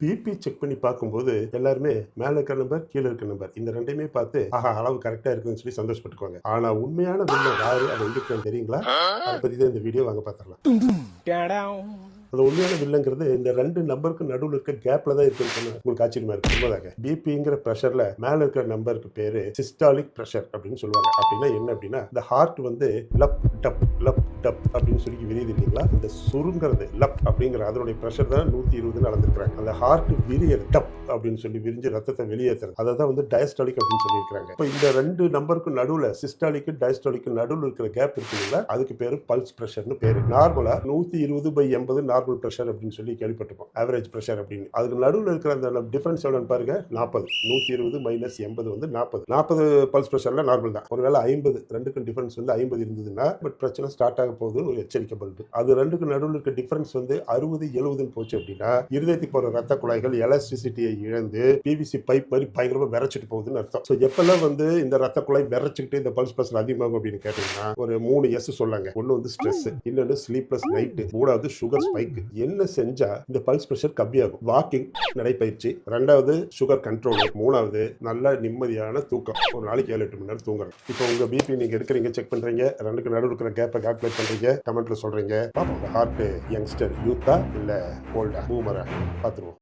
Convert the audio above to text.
BP check பண்ணி பார்க்கும்போது எல்லாருமே மேல இருக்கிற நம்பர், கீழ இருக்கிற நம்பர் இந்த 2யுமே பார்த்து, ஆஹா! அளவு கரெக்ட்டா இருக்குன்னு சொல்லி சந்தோஷப்பட்டுக்குவாங்க. ஆனா உண்மையான வில்லன் யாரு? அது எங்க இருக்கான்னு தெரியுங்களா? அத பத்தி தான் இந்த வீடியோ வாங்க பார்த்துரலாம். அந்த உண்மையான வில்லங்கிறது இந்த 2 நம்பருக்கு நடுவுல இருக்க கேப்ல தான் இருக்குன்னு சொன்னா உங்களுக்கு ஆச்சரியமா இருக்கு. உண்மதாங்க. பிபிங்கிற பிரஷர்ல மேல இருக்கிற நம்பருக்கு பேரு சிஸ்டாலிக் பிரஷர் அப்படின்னு சொல்லுவாங்க. அப்படின்னா என்ன அப்படின்னா, இந்த ஹார்ட் வந்து லப் டப் லப் டப் அப்படின்னு சொல்லி விரியுது இல்லைங்களா? இந்த சுருங்கிறது லப் அப்படிங்கிற அதனுடைய பிரஷர் தான் 120ன்னு அளந்திருக்காங்க. அந்த ஹார்ட் விரியது டப் அப்படின்னு சொல்லி விரிஞ்சு ரத்தத்தை வெளியேற்றுறது. அதை தான் வந்து டயஸ்டாலிக் அப்படின்னு சொல்லியிருக்காங்க. இப்போ இந்த 2 நம்பருக்கு நடுவுல சிஸ்டாலிக் டயஸ்டாலிக் நடுவுல இருக்கிற கேப் இருக்குங்களா? அதுக்கு பேரு பல்ஸ் பிரஷர்னு பேரு. நார்மலா 120/80 நார்மல் பிரஷர் அப்படின்னு சொல்லி கேள்விப்பட்டிருப்போம். ஆவரேஜ் பிரஷர் அப்படின்னு. அதுக்கு நடுவுல இருக்கிற அந்த டிஃபரன்ஸ் எவ்வளவுன்னு பாருங்க. 40. 120 - 80 வந்து 40. 40 பல்ஸ் பிரஷர்ல நார்மல் தான். ஒருவேளை 50 ரெண்டுக்கும் டிஃபரன்ஸ் வந்து 50 இருந்ததுன்னா பட் பிரச்சனை ஸ்டார்ட் ஆக போகுதுன்னு ஒரு எச்சரிக்கை பல்பு. அது ரெண்டுக்கு நடுவுல இருக்க டிஃபரன்ஸ் வந்து 60 70ன்னு போச்சு அப்படின்னா இருதயத்துக்கு போற ரத்த குழாய்கள் எலாஸ்டிசிட்டியை இழந்து பிவிசி பைப் மாதிரி பயங்கரமா விரைச்சிட்டு போகுதுன்னு அர்த்தம். ஸோ எப்பெல்லாம் வந்து இந்த ரத்த குழாய் விரைச்சிக்கிட்டு இந்த பல்ஸ் பிரஷர் அதிகமாகும் அப்படின்னு கேட்டீங்கன்னா ஒரு 3 எஸ் சொல்லாங்க. ஒன்னு வந்து ஸ்ட்ரெஸ், இன்னொன்னு ஸ்லீப்லெஸ் நைட், மூணாவது சுகர் ஸ்பைக். என்ன செஞ்சா இந்த பல்ஸ் பிரஷர் கம்மியாகும்? வாக்கிங், நடைப்பயிற்சி. ரெண்டாவது சுகர் கண்ட்ரோல். மூணாவது நல்ல நிம்மதியான தூக்கம். ஒரு நாளைக்கு 7-8 மணி நேரம் தூங்கணும். இப்போ உங்க பிபி நீங்க எடுக்கிறீங்க, செக் பண்றீங்க, ரெண்டுக்கு நடுவில் இருக்கிற கேப்பை கால்குலேட் பண்றீங்க, கமெண்ட்ல சொல்றீங்க. பாப்போம் உங்க ஹார்ட் யங்ஸ்டர் யூத்தா இல்ல ஓல்டா பூமரா பார்த்துருவோம்.